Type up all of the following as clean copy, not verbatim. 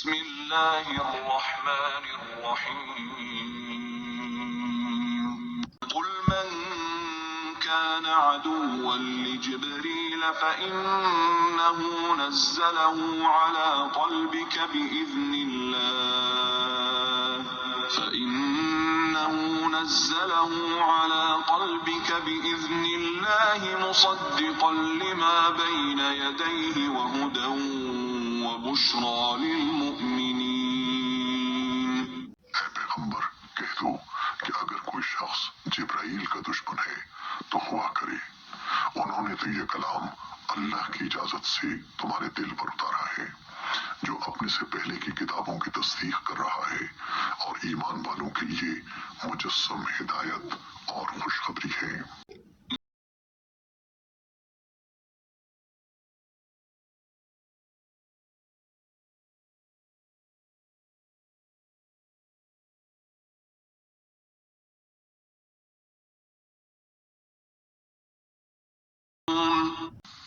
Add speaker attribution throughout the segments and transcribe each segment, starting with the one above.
Speaker 1: بسم الله الرحمن الرحيم قل من كان عدوا لجبريل فإنه نزله على قلبك بإذن الله مصدقا لما بين يديه وهدى وبشرى للمؤمنين۔
Speaker 2: اے پیغمبر کہہ دو کہ اگر کوئی شخص جبرائیل کا دشمن ہے تو ہوا کرے، انہوں نے تو یہ کلام اللہ کی اجازت سے تمہارے دل پر اتارا ہے، جو اپنے سے پہلے کی کتابوں کی تصدیق کر رہا ہے اور ایمان والوں کے لیے مجسم ہدایت اور خوشخبری ہے۔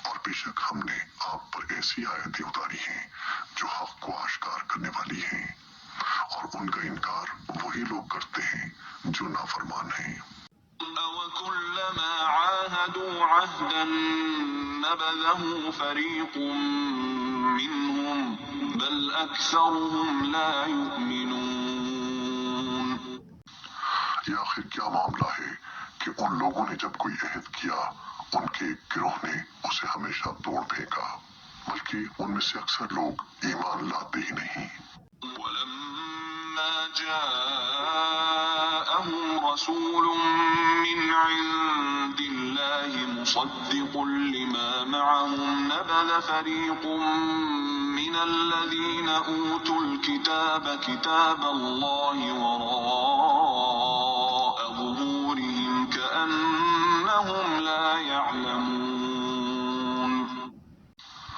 Speaker 2: اور بے شک ہم نے آپ پر ایسی آیتیں اتاری ہیں جو حق کو آشکار کرنے والی ہیں، اور ان کا انکار وہی لوگ کرتے ہیں جو نافرمان ہیں۔
Speaker 1: أَوَكُلَّمَا عَاهَدُوا عَهْدًا نَبَذَهُ فَرِيقٌ مِّنْهُمْ بَلْ أَكْثَرُهُمْ لَا يُؤْمِنُونَ۔
Speaker 2: یہ آخر کیا معاملہ ہے کہ ان لوگوں نے جب کوئی عہد کیا ان کے ایک گروہ نے اسے ہمیشہ توڑ پھینکا، بلکہ ان میں سے اکثر لوگ ایمان لاتے ہی نہیں۔
Speaker 1: وَلَمَّا جَاءَهُمْ رَسُولٌ مِّنْ عِندِ اللَّهِ مُصَدِّقٌ لِّمَا مَعَهُمْ نَبَذَ فَرِيقٌ مِّنَ الَّذِينَ أُوتُوا الْكِتَابَ كِتَابَ اللَّهِ وَرَاءَ ظُهُورِهِمْ كَأَنَّهُمْ لَا يَعْلَمُونَ۔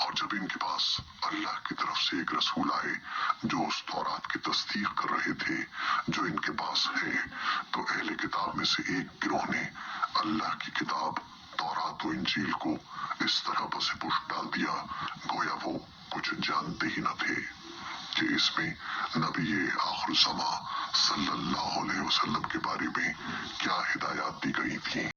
Speaker 2: اور جب ان کے پاس اللہ کی طرف سے ایک رسول آئے جو اس تورات کی تصدیق کر رہے تھے جو ان کے پاس ہے، تو اہل کتاب میں سے ایک گروہ نے اللہ کی کتاب تورات و انجیل کو اس طرح پس پش ڈال دیا گویا وہ کچھ جانتے ہی نہ تھے کہ اس میں نبی آخر الزماں صلی اللہ علیہ وسلم کے بارے میں کیا ہدایات دی گئی تھیں۔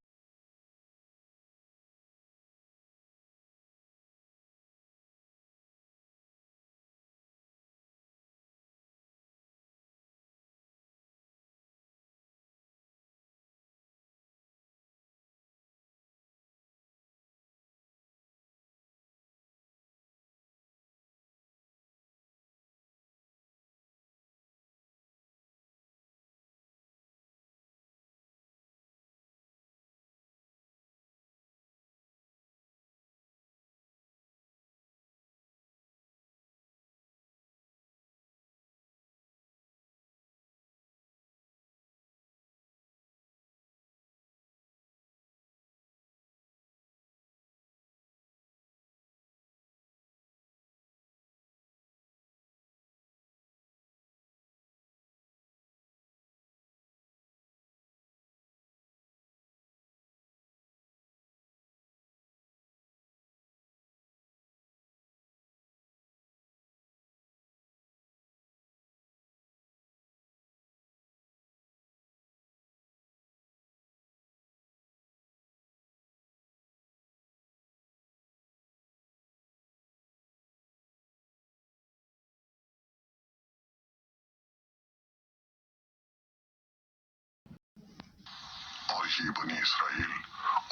Speaker 2: اور یہ بنی اسرائیل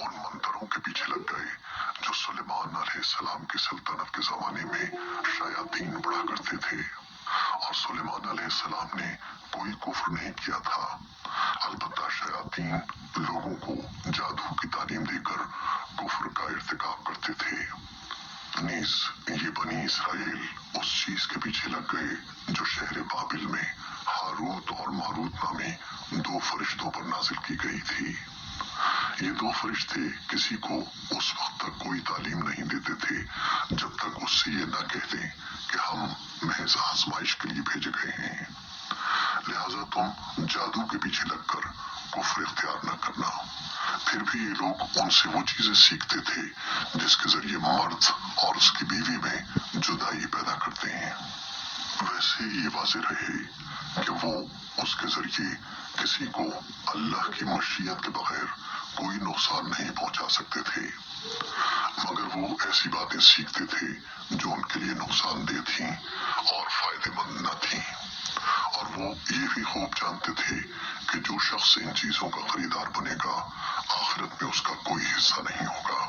Speaker 2: ان منتروں کے پیچھے لگ گئے جو سلیمان علیہ السلام کی سلطنت کے زمانے میں شیاطین بڑھا کرتے تھے، اور سلیمان علیہ السلام نے کوئی کفر نہیں کیا تھا، البتہ شیاطین لوگوں کو جادو کی تعلیم دے کر کفر کا ارتکاب کرتے تھے۔ نیز یہ بنی اسرائیل اس چیز کے پیچھے لگ گئے جو شہر بابل میں ہاروت اور ماروت نامی دو فرشتوں پر نازل کی گئی تھی۔ یہ دو فرشتے کسی کو اس وقت تک کوئی تعلیم نہیں دیتے تھے جب تک اس سے یہ نہ کہہ دیں کہ ہم محض آزمائش کے لیے بھیجے گئے ہیں، لہذا تم جادو کے پیچھے لگ کر کفر اختیار نہ کرنا۔ پھر بھی یہ لوگ ان سے وہ چیزیں سیکھتے تھے جس کے ذریعے مرد اور اس کی بیوی میں جدائی پیدا کرتے ہیں، ویسے یہ واضح رہے کہ وہ اس کے ذریعے کسی کو اللہ کی مشیت کے بغیر کوئی نقصان نہیں پہنچا سکتے تھے، مگر وہ ایسی باتیں سیکھتے تھے جو ان کے لیے نقصان دہ تھیں اور فائدے مند نہ تھیں، اور وہ یہ بھی خوب جانتے تھے کہ جو شخص ان چیزوں کا خریدار بنے گا آخرت میں اس کا کوئی حصہ نہیں ہوگا،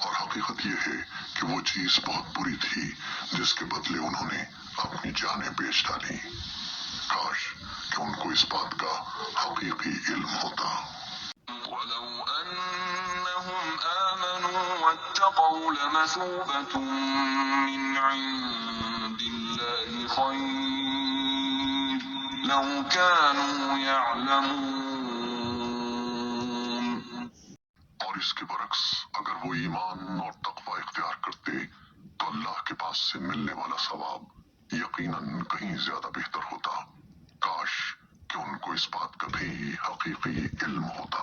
Speaker 2: اور حقیقت یہ ہے کہ وہ چیز بہت بری تھی جس کے بدلے انہوں نے اپنی جانیں بیچ ڈالی۔ کاش کہ ان کو اس بات کا حقیقی علم ہوتا۔
Speaker 1: ولو أنهم آمنوا واتقوا لمثوبة من عند الله خير لو كانوا يعلمون۔
Speaker 2: اور اس کے برعکس اگر وہ ایمان اور تقوی اختیار کرتے تو اللہ کے پاس سے ملنے والا ثواب یقیناً کہیں زیادہ بہتر ہوتا۔ کاش کہ ان کو اس بات کا بھی حقیقی علم ہوتا۔